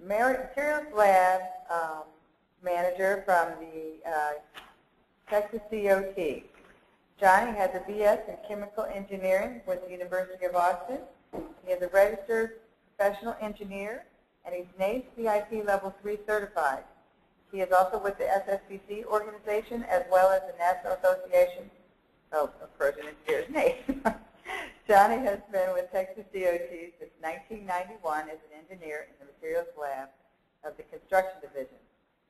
Materials Lab manager from the Texas DOT. Johnny has a BS in Chemical Engineering with the University of Austin. He is a registered professional engineer, and he's NACE CIP Level 3 certified. He is also with the SSBC organization as well as the National Association of Corrosion Engineers, NACE. Johnny has been with Texas DOT since 1991 as an engineer in the Materials Lab of the Construction Division.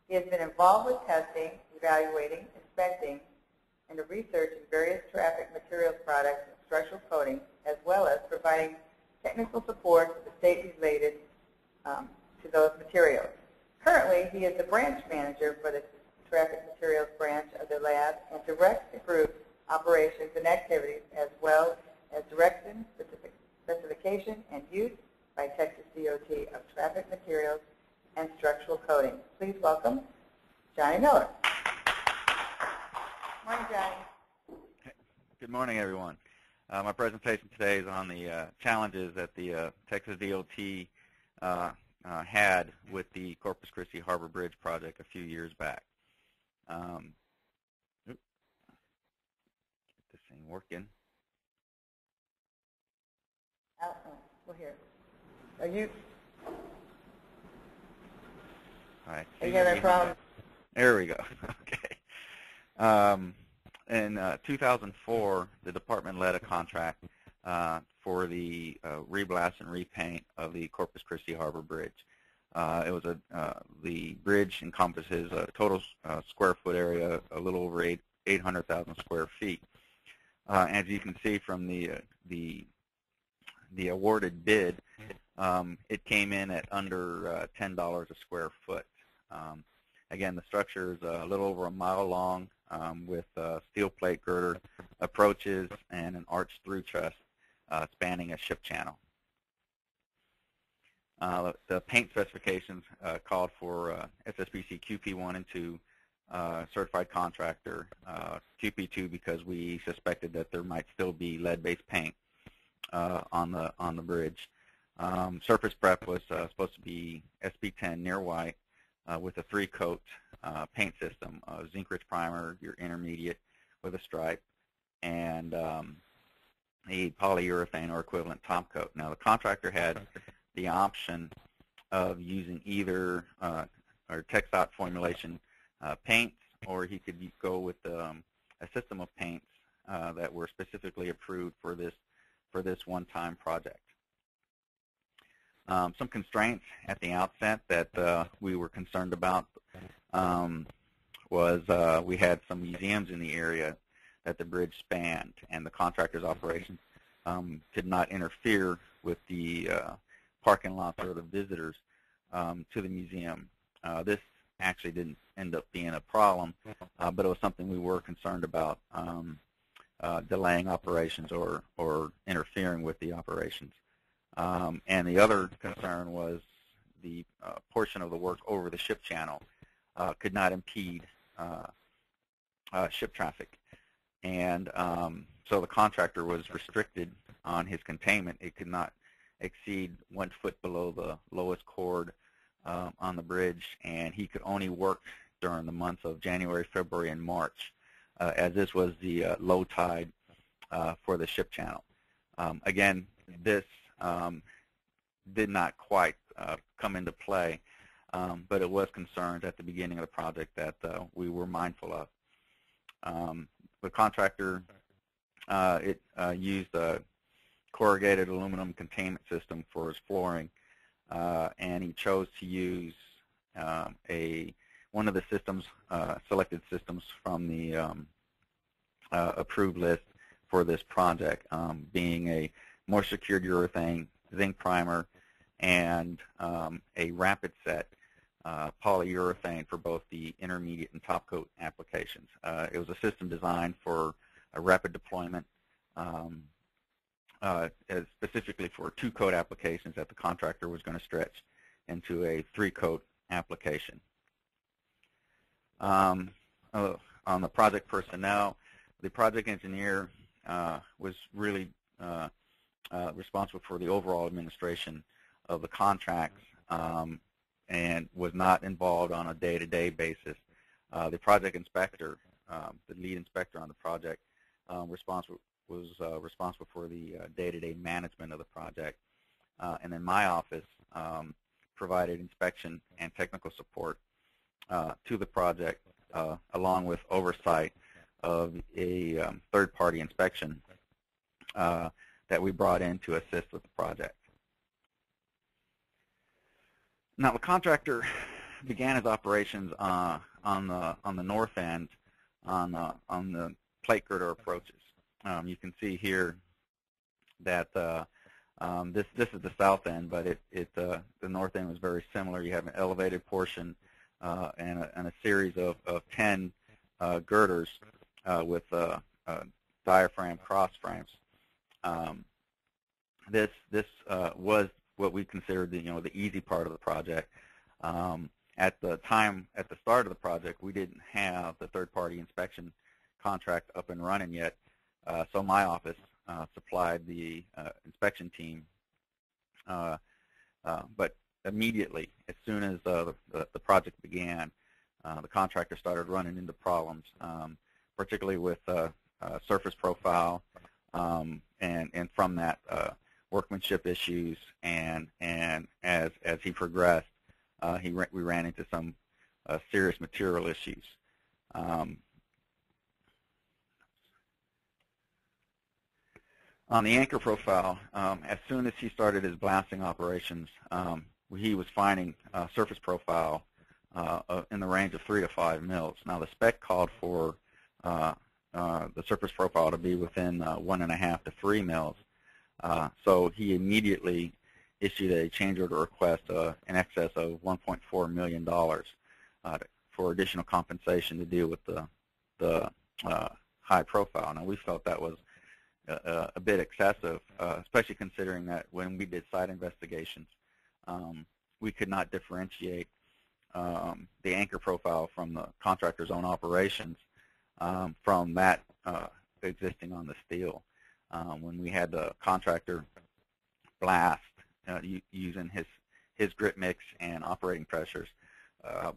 He has been involved with testing, evaluating, inspecting, and the research in various traffic materials products and structural coatings, as well as providing technical support to the state related to those materials. Currently, he is the branch manager for the traffic materials branch of the lab and directs the group's operations and activities, as well as direction, specification, and use by Texas DOT of traffic materials and structural coatings. Please welcome Johnny Miller. Morning, Johnny. Good morning, everyone. My presentation today is on the challenges that the Texas DOT had with the Corpus Christi Harbor Bridge project a few years back. Get this thing working. We're here. Are you? All right. Are you having a problem? There we go. Okay. In 2004, the department led a contract for the reblast and repaint of the Corpus Christi Harbor Bridge. It was the bridge encompasses a total square foot area a little over 800,000 square feet. As you can see from the awarded bid, it came in at under $10 a square foot. Again, the structure is a little over a mile long with steel plate girder approaches and an arched through truss spanning a ship channel. The paint specifications called for SSBC QP1 and 2 certified contractor, QP2 because we suspected that there might still be lead-based paint on the bridge. Surface prep was supposed to be SP10 near white with a 3-coat paint system, zinc-rich primer, your intermediate with a stripe, and a polyurethane or equivalent top coat. Now the contractor had the option of using either or Texdot formulation paints, or he could go with a system of paints that were specifically approved for this one-time project. Some constraints at the outset that we were concerned about was we had some museums in the area that the bridge spanned, and the contractor's operations could not interfere with the parking lots or the visitors to the museum. This actually didn't end up being a problem, but it was something we were concerned about delaying operations or interfering with the operations. And the other concern was the portion of the work over the ship channel could not impede ship traffic. And so the contractor was restricted on his containment. It could not exceed 1 foot below the lowest chord on the bridge, and he could only work during the months of January, February, and March, as this was the low tide for the ship channel. Again, this did not quite come into play, but it was concerned at the beginning of the project that we were mindful of. The contractor used a corrugated aluminum containment system for his flooring, and he chose to use one of the systems, selected systems from the approved list for this project, being a moisture cured urethane, zinc primer, and a rapid set polyurethane for both the intermediate and top coat applications. It was a system designed for a rapid deployment, specifically for 2-coat applications that the contractor was going to stretch into a 3-coat application. On the project personnel, the project engineer was really responsible for the overall administration of the contracts, and was not involved on a day-to-day basis. The project inspector, the lead inspector on the project, was responsible for the day-to-day management of the project. And then my office provided inspection and technical support to the project, along with oversight of a third-party inspection that we brought in to assist with the project. Now, the contractor began his operations on the north end on the plate girder approaches. You can see here that this is the south end, but the north end was very similar. You have an elevated portion and a series of 10 girders with diaphragm cross frames. This was what we considered the easy part of the project. At the start of the project, we didn't have the third-party inspection contract up and running yet, so my office supplied the inspection team. But immediately, as soon as the project began, the contractor started running into problems, particularly with surface profile, and from that, workmanship issues, and as he progressed, we ran into some serious material issues. On the anchor profile, as soon as he started his blasting operations, he was finding surface profile in the range of 3 to 5 mils. Now, the spec called for the surface profile to be within 1.5 to 3 mils. So he immediately issued a change order request in excess of $1.4 million for additional compensation to deal with the high profile. Now, we felt that was a bit excessive, especially considering that when we did site investigations, we could not differentiate the anchor profile from the contractor's own operations from that existing on the steel. When we had the contractor blast using his grit mix and operating pressures,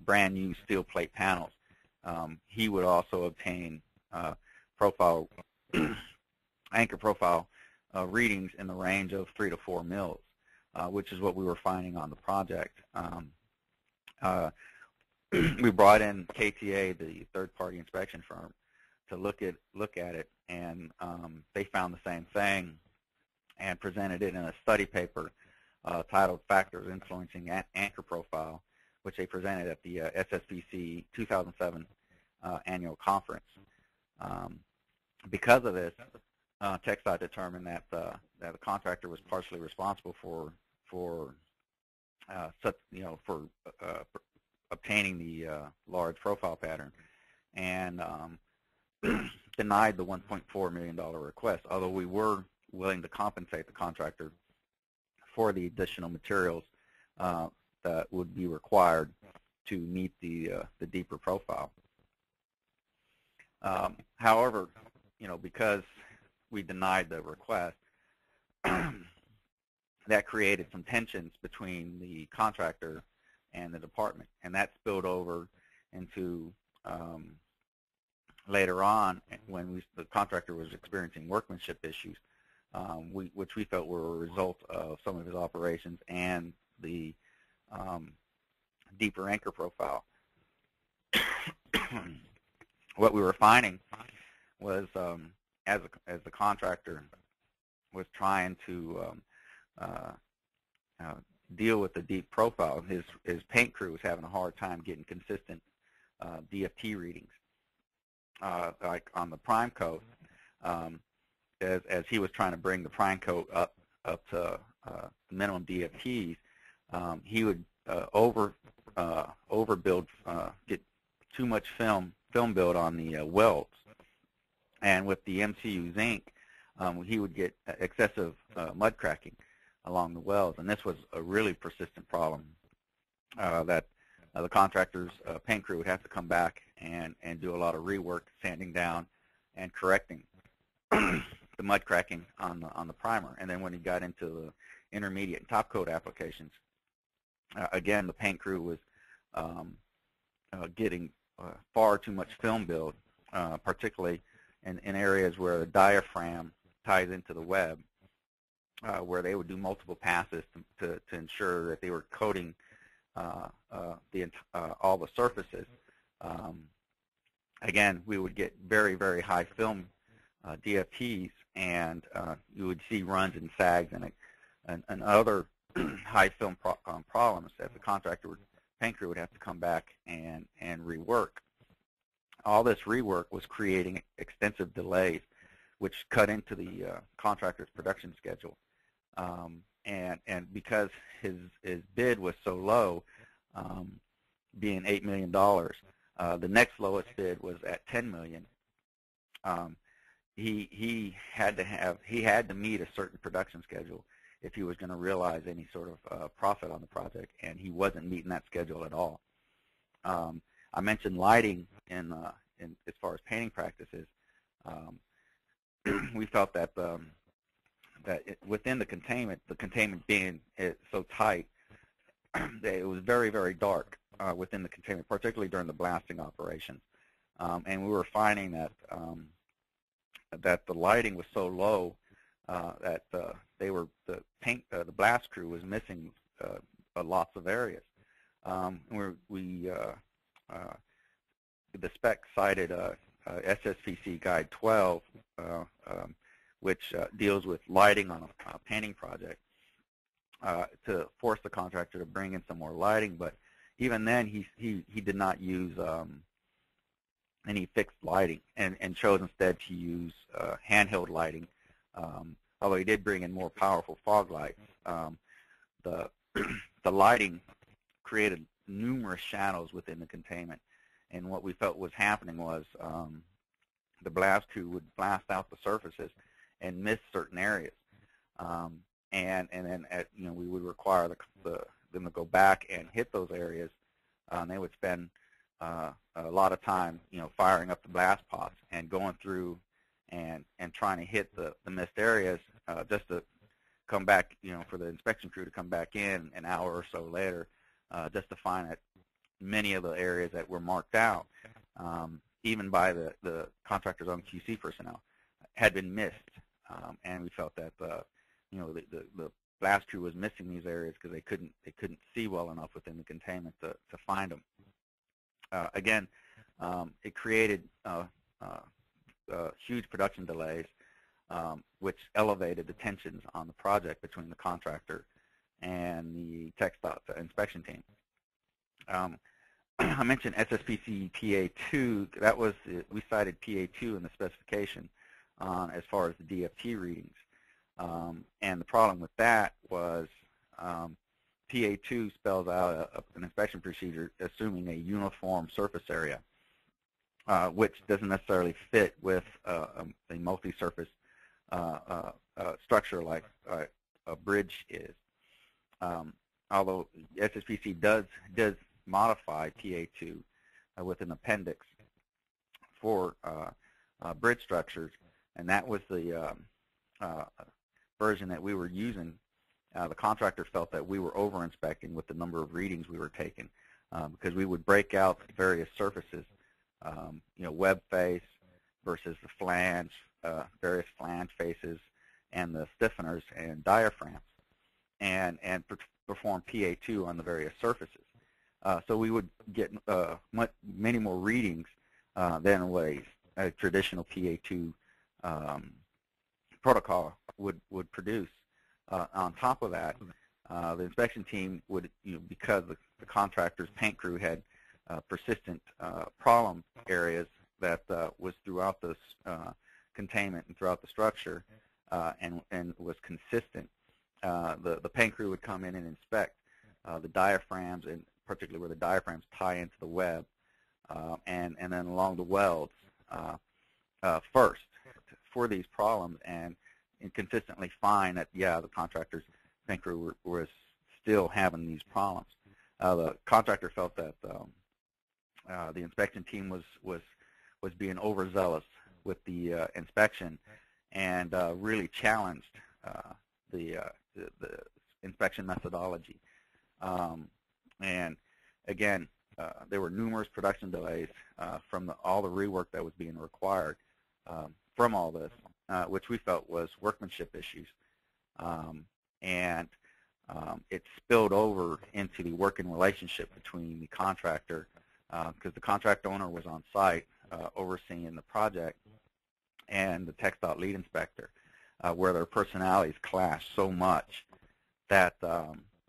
brand new steel plate panels, he would also obtain profile anchor profile readings in the range of 3 to 4 mils, which is what we were finding on the project. We brought in KTA, the third-party inspection firm, to look at it, and they found the same thing and presented it in a study paper titled "Factors Influencing Anchor Profile," which they presented at the SSPC 2007 annual conference. Because of this, TxDOT determined that the contractor was partially responsible for obtaining the large profile pattern, and denied the $1.4 million request, although we were willing to compensate the contractor for the additional materials that would be required to meet the deeper profile. However, because we denied the request, that created some tensions between the contractor and the department, and that spilled over into later on when the contractor was experiencing workmanship issues, which we felt were a result of some of his operations and the deeper anchor profile. What we were finding was as the contractor was trying to deal with the deep profile, his paint crew was having a hard time getting consistent DFT readings. Like on the prime coat, as he was trying to bring the prime coat up to minimum DFTs, he would overbuild, get too much film build on the welds, and with the MCU zinc, he would get excessive mud cracking along the welds, and this was a really persistent problem that the contractor's paint crew would have to come back and do a lot of rework, sanding down and correcting the mud cracking on the primer. And then when he got into the intermediate and top coat applications, Again, the paint crew was getting far too much film build, particularly in areas where the diaphragm ties into the web, where they would do multiple passes to ensure that they were coating all the surfaces. Again, we would get very, very high film DFTs, and you would see runs and sags and other high film problems that the paint crew would have to come back and rework. All this rework was creating extensive delays, which cut into the contractor's production schedule. And because his bid was so low, being $8 million, the next lowest bid was at $10 million. He had to meet a certain production schedule if he was going to realize any sort of profit on the project, and he wasn't meeting that schedule at all. I mentioned lighting in as far as painting practices. We felt that within the containment being so tight, that it was very, very dark within the containment, particularly during the blasting operations. And we were finding that that the lighting was so low that the blast crew was missing lots of areas. The spec cited SSPC Guide 12, which deals with lighting on a painting project, to force the contractor to bring in some more lighting. But even then, he did not use any fixed lighting, and chose instead to use handheld lighting. Although he did bring in more powerful fog lights, the lighting created numerous shadows within the containment. And what we felt was happening was the blast crew would blast out the surfaces and miss certain areas, and then we would require them to go back and hit those areas. They would spend a lot of time, firing up the blast pots and going through and trying to hit the missed areas, just to come back, for the inspection crew to come back in an hour or so later, just to find that many of the areas that were marked out, even by the contractor's own QC personnel, had been missed. And we felt that the blast crew was missing these areas because they couldn't see well enough within the containment to find them. Again, it created huge production delays, which elevated the tensions on the project between the contractor and the TxDOT inspection team. I mentioned SSPC PA2. That was, we cited PA2 in the specification as far as the DFT readings. And the problem with that was PA2 spells out an inspection procedure assuming a uniform surface area, which doesn't necessarily fit with a multi-surface structure like a bridge is. Although SSPC does modify PA2 with an appendix for bridge structures, and that was the version that we were using. The contractor felt that we were over-inspecting with the number of readings we were taking, because we would break out various surfaces, web face versus the flange, various flange faces, and the stiffeners and diaphragms, and perform PA2 on the various surfaces. So we would get many more readings than what a traditional PA2 protocol would produce. On top of that, the inspection team would, because the contractor's paint crew had persistent problem areas that was throughout this containment and throughout the structure, and was consistent, the paint crew would come in and inspect the diaphragms, and particularly where the diaphragms tie into the web, and then along the welds first for these problems, and consistently find that, the contractor's paint crew was still having these problems. The contractor felt that the inspection team was being overzealous with the inspection, and really challenged the inspection methodology. And again, there were numerous production delays from all the rework that was being required from all this, which we felt was workmanship issues. And it spilled over into the working relationship between the contractor, because the contract owner was on site overseeing the project, and the TxDOT lead inspector, where their personalities clashed so much that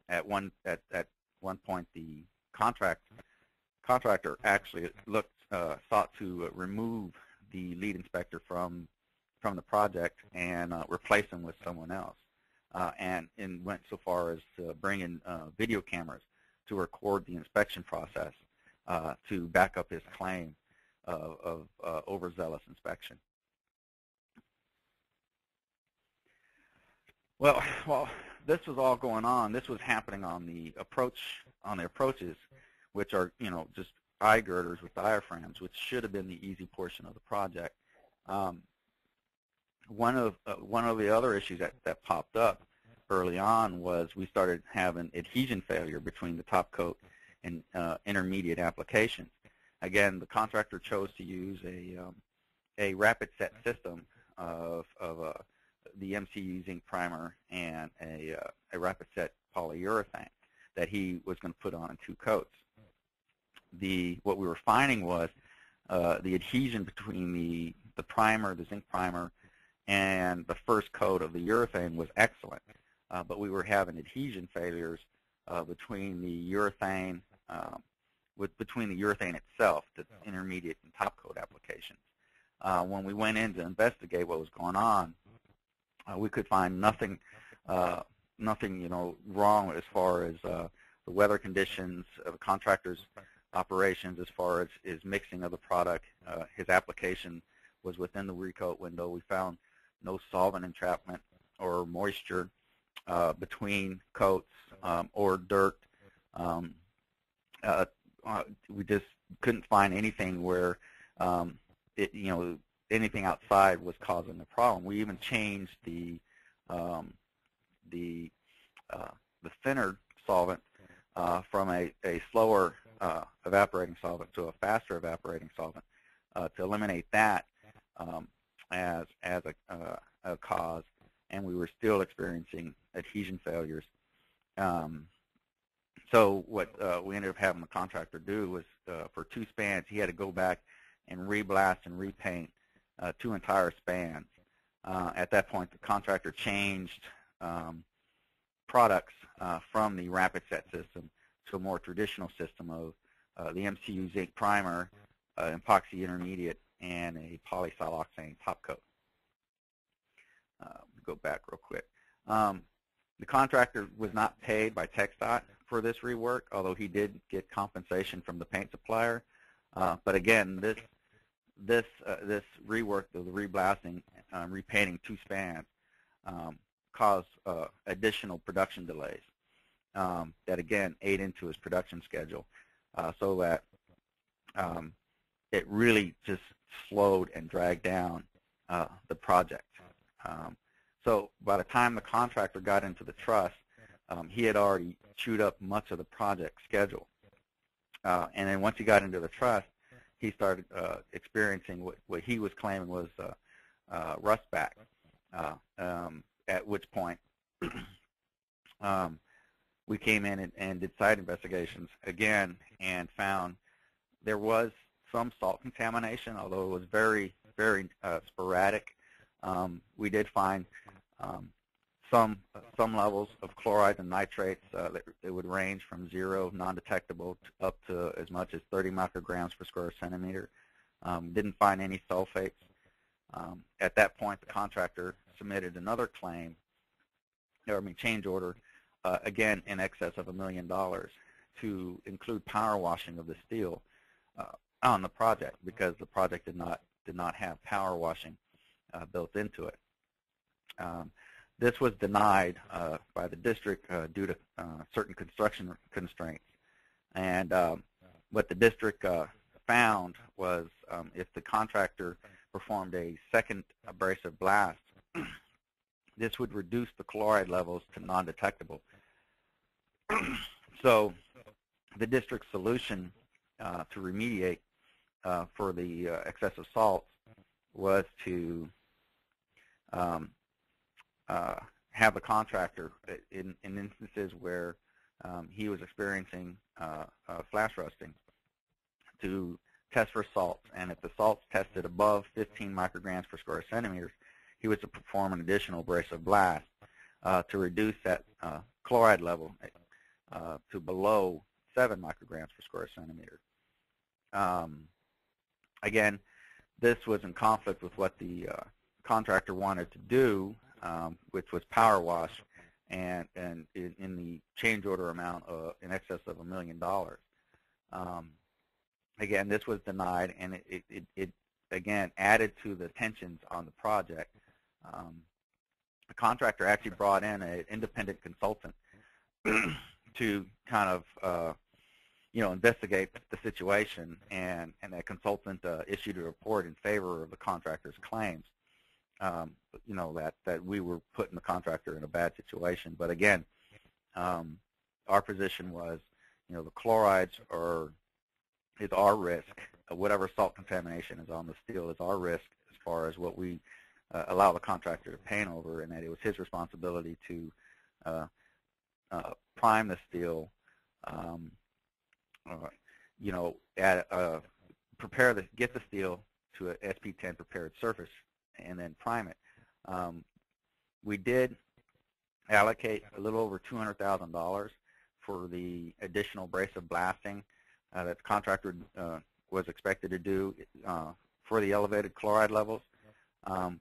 at one point the contractor actually sought to remove the lead inspector from the project and replace him with someone else, and went so far as to bring in video cameras to record the inspection process to back up his claim of overzealous inspection. Well, while this was all going on, this was happening on the approaches, which are, just eye girders with diaphragms, which should have been the easy portion of the project. One of the other issues that popped up early on was we started having adhesion failure between the top coat and intermediate applications. Again, the contractor chose to use a rapid set system of the MCU zinc primer and a rapid set polyurethane that he was going to put on in 2 coats. What we were finding was the adhesion between the primer, the zinc primer, and the first coat of the urethane was excellent, but we were having adhesion failures between the urethane itself, the intermediate and top coat applications. When we went in to investigate what was going on, we could find nothing wrong as far as the weather conditions, the contractor's operations, as far as mixing of the product. His application was within the recoat window. We found no solvent entrapment or moisture between coats or dirt. We just couldn't find anything where anything outside was causing the problem. We even changed the thinner solvent from a slower evaporating solvent to a faster evaporating solvent to eliminate that as a cause, and we were still experiencing adhesion failures. So what we ended up having the contractor do was for 2 spans, he had to go back and reblast and repaint 2 entire spans. At that point, the contractor changed products from the rapid set system to a more traditional system of the MCU zinc primer, epoxy intermediate, and a polysiloxane top coat. Go back real quick. The contractor was not paid by TxDOT for this rework, although he did get compensation from the paint supplier. But again, this rework of the reblasting, repainting 2 spans, caused additional production delays that again ate into his production schedule, so that it really just slowed and dragged down the project. So by the time the contractor got into the truss, he had already chewed up much of the project schedule. And then once he got into the truss, he started experiencing what he was claiming was rust back, at which point we came in and did site investigations again and found there was some salt contamination, although it was very, very sporadic. We did find some levels of chlorides and nitrates that it would range from 0, non-detectable, up to as much as 30 micrograms per square centimeter. Didn't find any sulfates. At that point, the contractor submitted another claim, change order, again in excess of $1 million, to include power washing of the steel on the project, because the project did not have power washing built into it. This was denied by the district due to certain construction constraints. And what the district found was if the contractor performed a second abrasive blast, this would reduce the chloride levels to non-detectable. So the district's solution to remediate for the excessive salts was to have the contractor, in instances where he was experiencing flash rusting, to test for salts. And if the salts tested above 15 micrograms per square centimeter, he was to perform an additional abrasive blast to reduce that chloride level to below 7 micrograms per square centimeter. Again, this was in conflict with what the contractor wanted to do, which was power wash, and in the change order amount in excess of $1 million. Again, this was denied, and it again added to the tensions on the project. The contractor actually brought in an independent consultant to kind of investigate the situation, and that consultant issued a report in favor of the contractor's claims. That we were putting the contractor in a bad situation. But again, our position was, the chlorides is our risk. Whatever salt contamination is on the steel is our risk as far as what we allow the contractor to paint over, and that it was his responsibility to prime the steel, get the steel to a SP10 prepared surface, and then prime it. We did allocate a little over $200,000 for the additional abrasive blasting that the contractor was expected to do for the elevated chloride levels.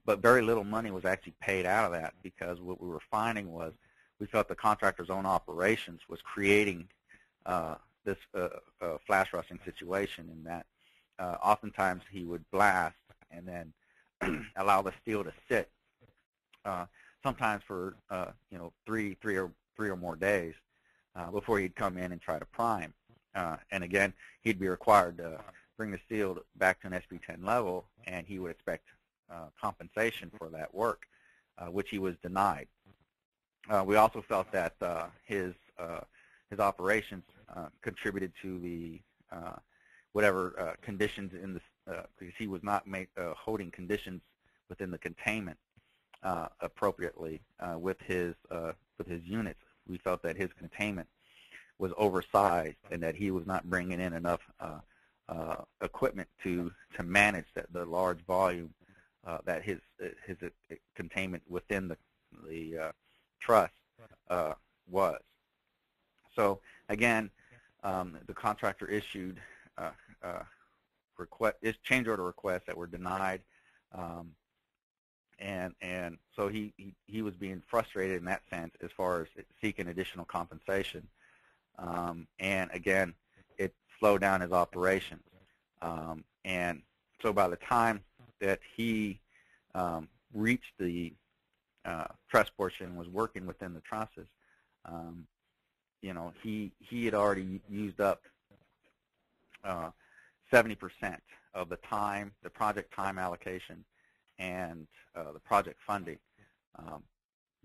But very little money was actually paid out of that, because what we were finding was we felt the contractor's own operations was creating this flash rusting situation, in that oftentimes he would blast and then allow the steel to sit, sometimes for three or more days before he'd come in and try to prime. And again, he'd be required to bring the steel back to an SP10 level, and he would expect compensation for that work, which he was denied. We also felt that his operations contributed to the whatever conditions in the because he was not holding conditions within the containment appropriately with his units. We felt that his containment was oversized, and that he was not bringing in enough equipment to manage the large volume that his containment within the truss was. So again, the contractor issued change order requests that were denied, and so he was being frustrated in that sense as far as seeking additional compensation, and again, it slowed down his operations, and so by the time that he reached the truss portion and was working within the trusses, he had already used up 70% of the time, the project time allocation, and the project funding.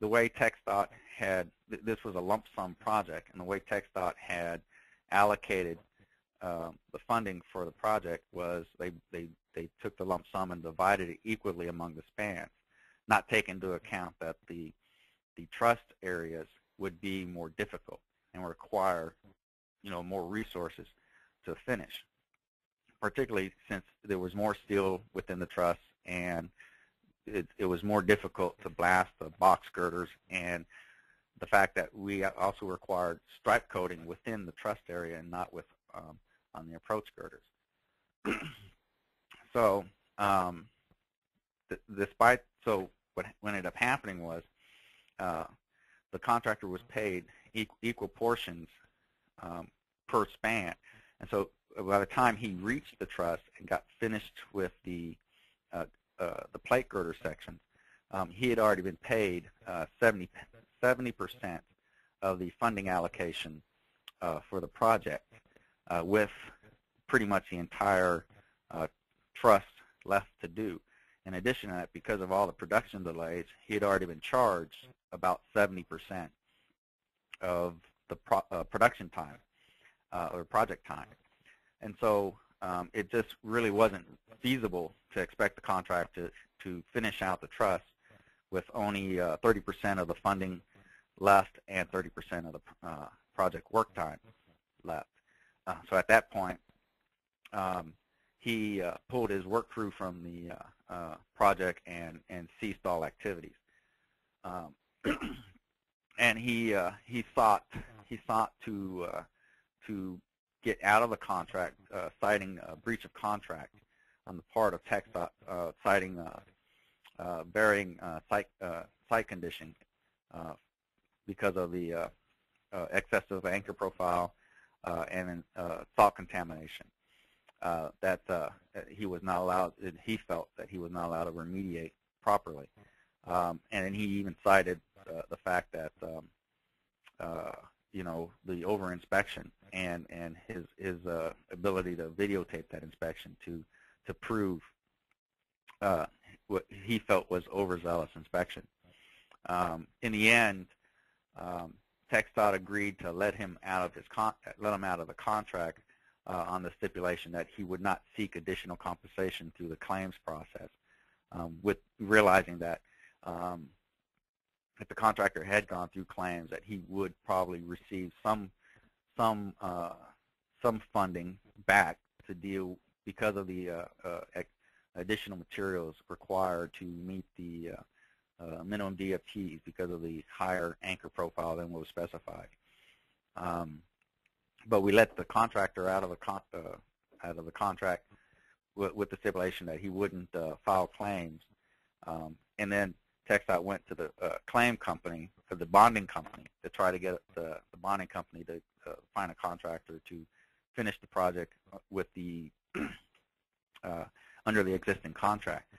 The way TxDOT had, this was a lump sum project, and the way TxDOT had allocated the funding for the project was they took the lump sum and divided it equally among the spans, not taking into account that the truss areas would be more difficult and require more resources to finish, particularly since there was more steel within the truss, and it was more difficult to blast the box girders, and the fact that we also required stripe coating within the truss area and not with on the approach girders. So what ended up happening was the contractor was paid equal portions per span, and so by the time he reached the truss and got finished with the plate girder sections, he had already been paid 70% of the funding allocation for the project, with pretty much the entire truss left to do. In addition to that, because of all the production delays, he had already been charged about 70% of the production time. or project time. And so it just really wasn't feasible to expect the contractor to finish out the truss with only 30% of the funding left and 30% of the project work time left. So at that point, he pulled his work crew from the project and ceased all activities. And he sought to get out of the contract, citing a breach of contract on the part of TxDOT, citing varying site condition because of the excessive anchor profile and salt contamination that he was not allowed. He felt that he was not allowed to remediate properly, and he even cited the fact that the over-inspection and his ability to videotape that inspection to prove what he felt was overzealous inspection. In the end, TxDOT agreed to let him out of the contract on the stipulation that he would not seek additional compensation through the claims process, with realizing that if the contractor had gone through claims, that he would probably receive some funding back to deal because of the additional materials required to meet the minimum DFTs because of the higher anchor profile than what was specified. But we let the contractor out of the contract with the stipulation that he wouldn't file claims, and then TxDOT went to the claim company, or the bonding company, to try to get the bonding company to find a contractor to finish the project with the under the existing contract,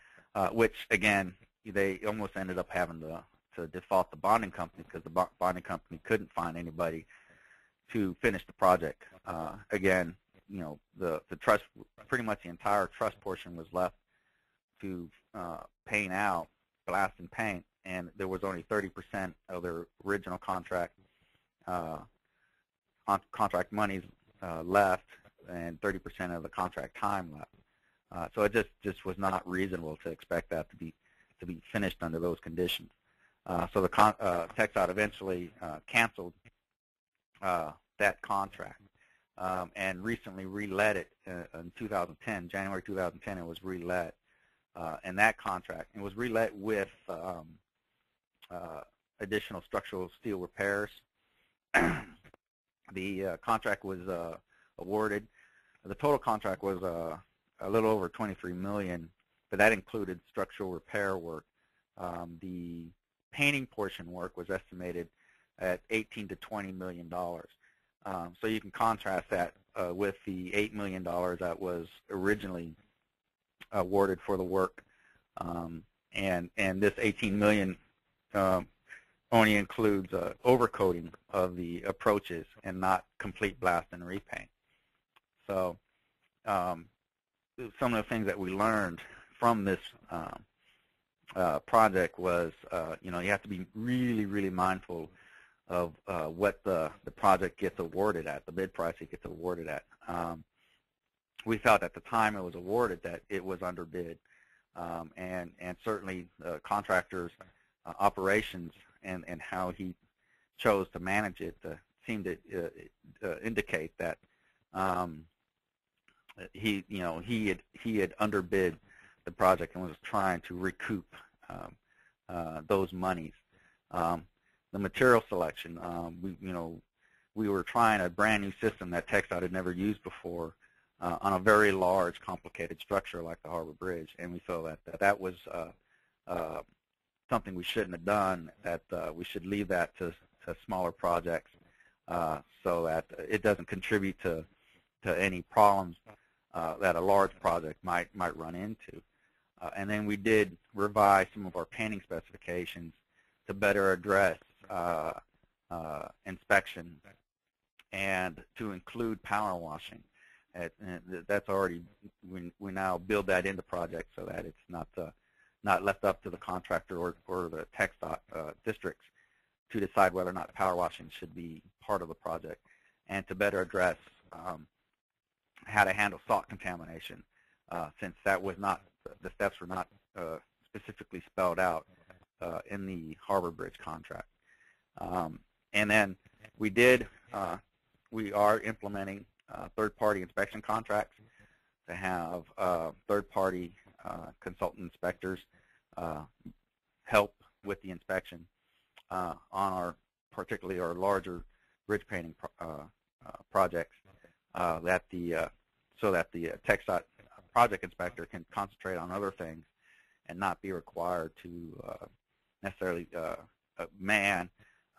which again they almost ended up having to default the bonding company because the bonding company couldn't find anybody to finish the project. Again, the truss, pretty much the entire truss portion was left to paint out, blast and paint, and there was only 30% of their original contract monies left, and 30% of the contract time left. So it just was not reasonable to expect that to be finished under those conditions. So the TxDOT eventually canceled that contract and recently relet it in 2010, January 2010. It was relet, and that contract it was relet with additional structural steel repairs. The contract was awarded. The total contract was a little over $23 million, but that included structural repair work. The painting portion work was estimated at $18 to $20 million. So you can contrast that with the $8 million that was originally awarded for the work, and this $18 million only includes overcoating of the approaches and not complete blast and repaint. So some of the things that we learned from this project was, you have to be really, really mindful of what the project gets awarded at, the bid price it gets awarded at. We felt at the time it was awarded that it was underbid, and certainly the contractor's operations and how he chose to manage it seemed to indicate that he had underbid the project and was trying to recoup those monies. The material selection, we were trying a brand new system that TxDOT had never used before on a very large, complicated structure like the Harbor Bridge, and we felt that was something we shouldn't have done. That we should leave that to smaller projects so that it doesn't contribute to any problems that a large project might run into. And then we did revise some of our painting specifications to better address inspection and to include power washing. That's already, we now build that into projects so that it's not left up to the contractor or the TxDOT districts to decide whether or not power washing should be part of the project, and to better address how to handle salt contamination, since that was not, the steps were not specifically spelled out in the Harbor Bridge contract. And then we are implementing third-party inspection contracts to have third-party consultant inspectors help with the inspection on particularly our larger bridge painting projects, so that the TxDOT project inspector can concentrate on other things and not be required to necessarily man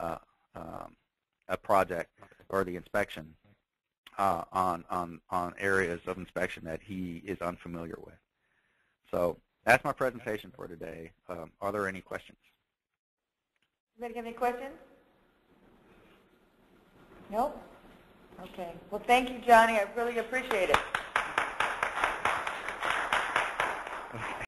a project or the inspection on areas of inspection that he is unfamiliar with. So that's my presentation for today. Are there any questions? Anybody have any questions? No? Okay. Well, thank you, Johnny. I really appreciate it.